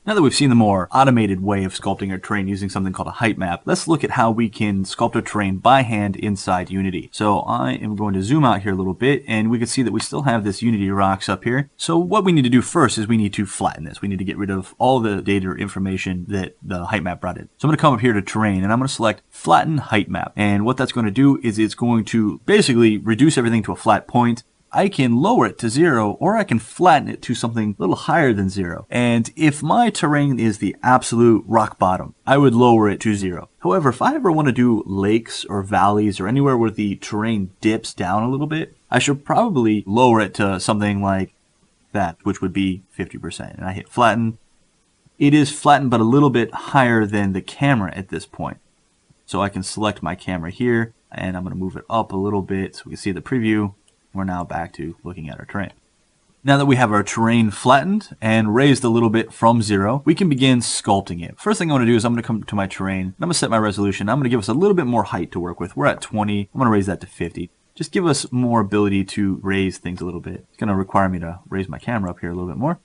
Now that we've seen the more automated way of sculpting our terrain using something called a height map, let's look at how we can sculpt a terrain by hand inside Unity. So I am going to zoom out here a little bit, and we can see that we still have this Unity rocks up here. So what we need to do first is we need to flatten this. We need to get rid of all the data or information that the height map brought in. So I'm going to come up here to terrain, and I'm going to select flatten height map. And what that's going to do is it's going to basically reduce everything to a flat point. I can lower it to 0, or I can flatten it to something a little higher than 0. And if my terrain is the absolute rock bottom, I would lower it to 0. However, if I ever want to do lakes or valleys or anywhere where the terrain dips down a little bit, I should probably lower it to something like that, which would be 50%. And I hit flatten. It is flattened, but a little bit higher than the camera at this point. So I can select my camera here, and I'm going to move it up a little bit so we can see the preview. We're now back to looking at our terrain. Now that we have our terrain flattened and raised a little bit from 0, we can begin sculpting it. First thing I want to do is I'm going to come to my terrain, and I'm going to set my resolution. I'm going to give us a little bit more height to work with. We're at 20. I'm going to raise that to 50. Just give us more ability to raise things a little bit. It's going to require me to raise my camera up here a little bit more.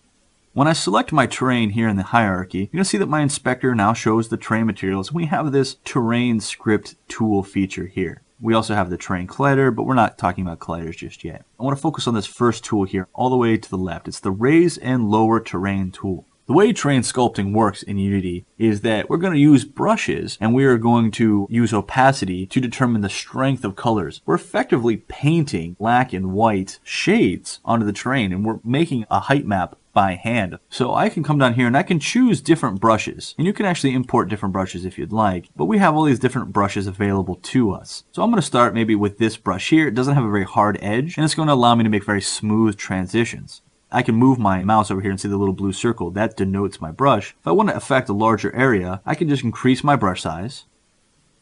When I select my terrain here in the hierarchy, you're going to see that my inspector now shows the terrain materials. We have this terrain script tool feature here. We also have the terrain collider, but we're not talking about colliders just yet. I want to focus on this first tool here, all the way to the left. It's the raise and lower terrain tool. The way terrain sculpting works in Unity is that we're going to use brushes, and we are going to use opacity to determine the strength of colors. We're effectively painting black and white shades onto the terrain, and we're making a height map by hand. So I can come down here and I can choose different brushes, and you can actually import different brushes if you'd like, but we have all these different brushes available to us. So I'm going to start maybe with this brush here. It doesn't have a very hard edge, and it's going to allow me to make very smooth transitions. I can move my mouse over here and see the little blue circle. That denotes my brush. If I want to affect a larger area, I can just increase my brush size,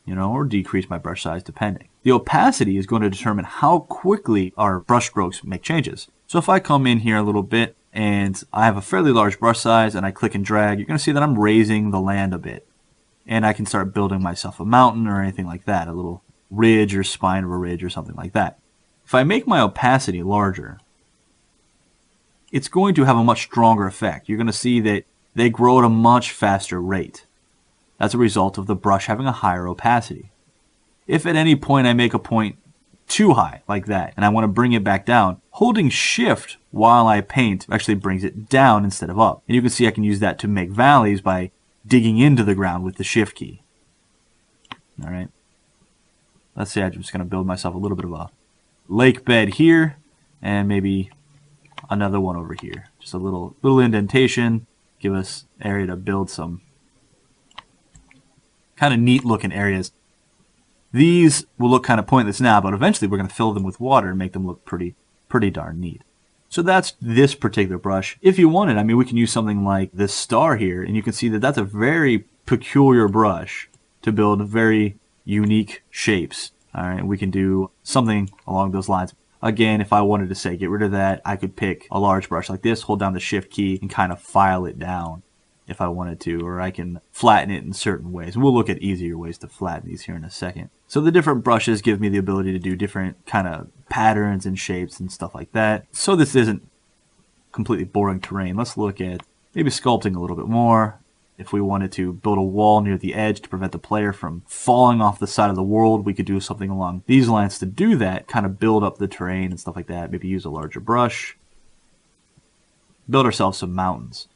or decrease my brush size depending. The opacity is going to determine how quickly our brush strokes make changes. So if I come in here a little bit and I have a fairly large brush size and I click and drag, you're going to see that I'm raising the land a bit. And I can start building myself a mountain or anything like that, a little ridge or spine of a ridge or something like that. If I make my opacity larger, it's going to have a much stronger effect. You're going to see that they grow at a much faster rate. That's a result of the brush having a higher opacity. If at any point I make a point too high like that and I want to bring it back down, holding shift while I paint actually brings it down instead of up. And you can see I can use that to make valleys by digging into the ground with the shift key. Alright. Let's say I'm just going to build myself a little bit of a lake bed here and maybe another one over here. Just a little indentation. Give us area to build some kind of neat looking areas. These will look kind of pointless now, but eventually we're going to fill them with water and make them look pretty darn neat. So that's this particular brush. If you wanted, we can use something like this star here, and you can see that that's a very peculiar brush to build very unique shapes. All right, we can do something along those lines. Again, if I wanted to say get rid of that, I could pick a large brush like this, hold down the shift key, and kind of file it down if I wanted to, or I can flatten it in certain ways. We'll look at easier ways to flatten these here in a second. So the different brushes give me the ability to do different kind of patterns and shapes and stuff like that. So this isn't completely boring terrain. Let's look at maybe sculpting a little bit more. If we wanted to build a wall near the edge to prevent the player from falling off the side of the world, we could do something along these lines to do that, kind of build up the terrain and stuff like that. Maybe use a larger brush. Build ourselves some mountains.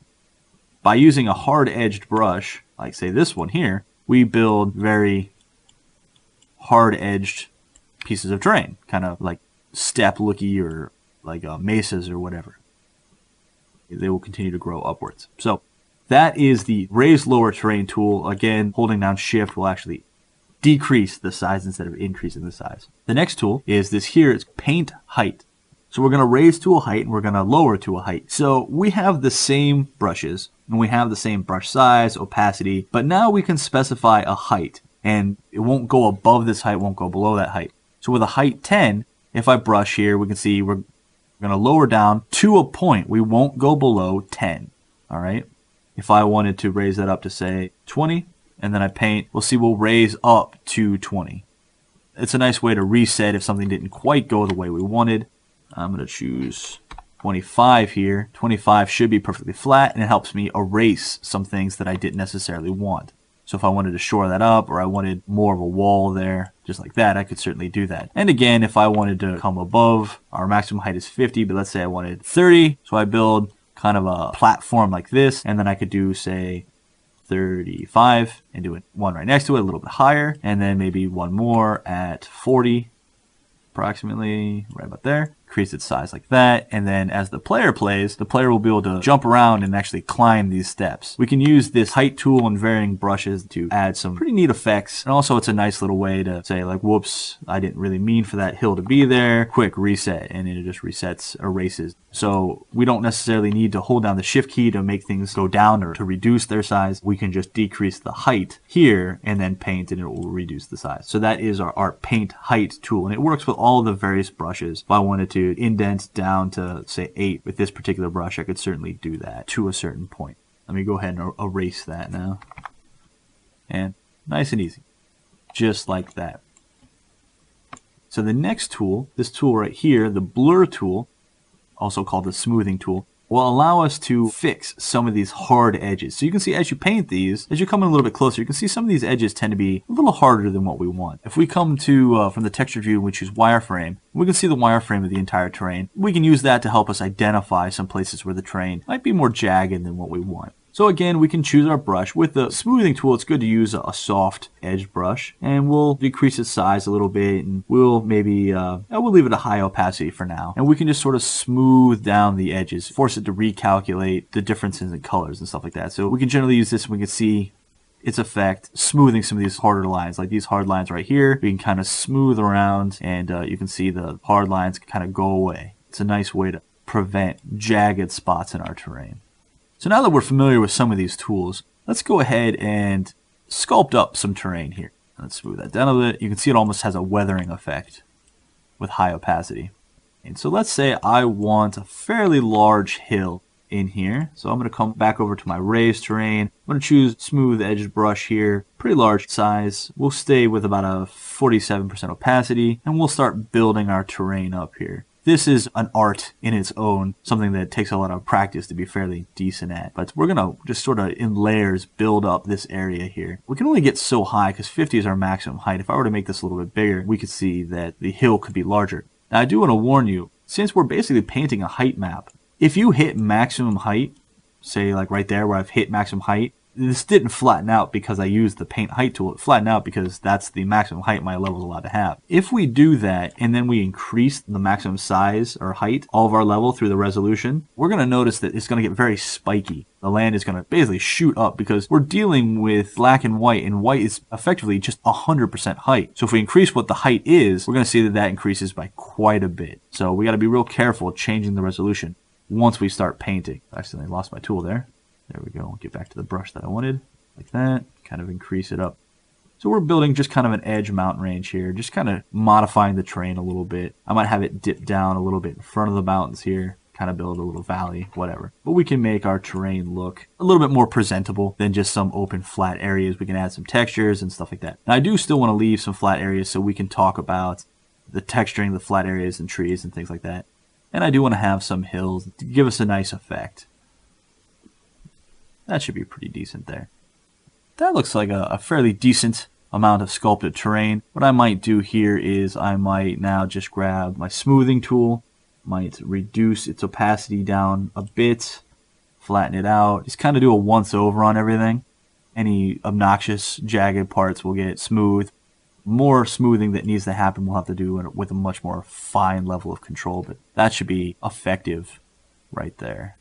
By using a hard-edged brush, like say this one here, we build very hard-edged pieces of terrain, kind of like step-looky or like mesas or whatever. They will continue to grow upwards. So that is the raise lower terrain tool. Again, holding down shift will actually decrease the size instead of increasing the size. The next tool is this here. It's paint height. So we're going to raise to a height and we're going to lower to a height. So we have the same brushes and we have the same brush size, opacity, but now we can specify a height and it won't go above this height, won't go below that height. So with a height 10, if I brush here, we can see we're going to lower down to a point. We won't go below 10. All right. If I wanted to raise that up to say 20 and then I paint, we'll see we'll raise up to 20. It's a nice way to reset if something didn't quite go the way we wanted. I'm going to choose 25 here. 25 should be perfectly flat, and it helps me erase some things that I didn't necessarily want. So if I wanted to shore that up, or I wanted more of a wall there, just like that, I could certainly do that. And again, if I wanted to come above, our maximum height is 50, but let's say I wanted 30. So I build kind of a platform like this, and then I could do, say, 35 and do one right next to it, a little bit higher, and then maybe one more at 40, approximately right about there. Increase its size like that, and then as the player plays, the player will be able to jump around and actually climb these steps. We can use this height tool and varying brushes to add some pretty neat effects, and also it's a nice little way to say, like, whoops, I didn't really mean for that hill to be there, quick reset, and it just resets, erases. So we don't necessarily need to hold down the shift key to make things go down or to reduce their size. We can just decrease the height here and then paint, and it will reduce the size. So that is our paint height tool, and it works with all of the various brushes. If I wanted to indent down to, say, 8 with this particular brush, I could certainly do that to a certain point. Let me go ahead and erase that now. And nice and easy, just like that. So the next tool, this tool right here, the blur tool, also called the smoothing tool, will allow us to fix some of these hard edges. So you can see as you paint these, as you come in a little bit closer, you can see some of these edges tend to be a little harder than what we want. If we come to, from the texture view, we choose wireframe, we can see the wireframe of the entire terrain. We can use that to help us identify some places where the terrain might be more jagged than what we want. So again, we can choose our brush. With the smoothing tool, it's good to use a soft edge brush, and we'll decrease its size a little bit, and we'll maybe, we'll leave it a high opacity for now. And we can just sort of smooth down the edges, force it to recalculate the differences in colors and stuff like that. So we can generally use this, and we can see its effect, smoothing some of these harder lines, like these hard lines right here. We can kind of smooth around, and you can see the hard lines kind of go away. It's a nice way to prevent jagged spots in our terrain. So now that we're familiar with some of these tools, let's go ahead and sculpt up some terrain here. Let's smooth that down a bit. You can see it almost has a weathering effect with high opacity. And so let's say I want a fairly large hill in here. So I'm going to come back over to my raised terrain. I'm going to choose smooth edged brush here, pretty large size. We'll stay with about a 47% opacity, and we'll start building our terrain up here. This is an art in its own, something that takes a lot of practice to be fairly decent at. But we're going to just sort of in layers build up this area here. We can only get so high because 50 is our maximum height. If I were to make this a little bit bigger, we could see that the hill could be larger. Now I do want to warn you, since we're basically painting a height map, if you hit maximum height, say like right there where I've hit maximum height, this didn't flatten out because I used the paint height tool. It flattened out because that's the maximum height my level is allowed to have. If we do that and then we increase the maximum size or height of our level through the resolution, we're going to notice that it's going to get very spiky. The land is going to basically shoot up because we're dealing with black and white is effectively just 100% height. So if we increase what the height is, we're going to see that that increases by quite a bit. So we got to be real careful changing the resolution once we start painting. I accidentally lost my tool there. There we go. Get back to the brush that I wanted, like that. Kind of increase it up. So we're building just kind of an edge mountain range here, just kind of modifying the terrain a little bit. I might have it dip down a little bit in front of the mountains here, kind of build a little valley, whatever. But we can make our terrain look a little bit more presentable than just some open flat areas. We can add some textures and stuff like that. Now I do still want to leave some flat areas so we can talk about the texturing of the flat areas and trees and things like that. And I do want to have some hills to give us a nice effect. That should be pretty decent there. That looks like a fairly decent amount of sculpted terrain. What I might do here is I might now just grab my smoothing tool, might reduce its opacity down a bit, flatten it out, just kind of do a once over on everything. Any obnoxious jagged parts will get smooth. More smoothing that needs to happen we'll have to do with a much more fine level of control, but that should be effective right there.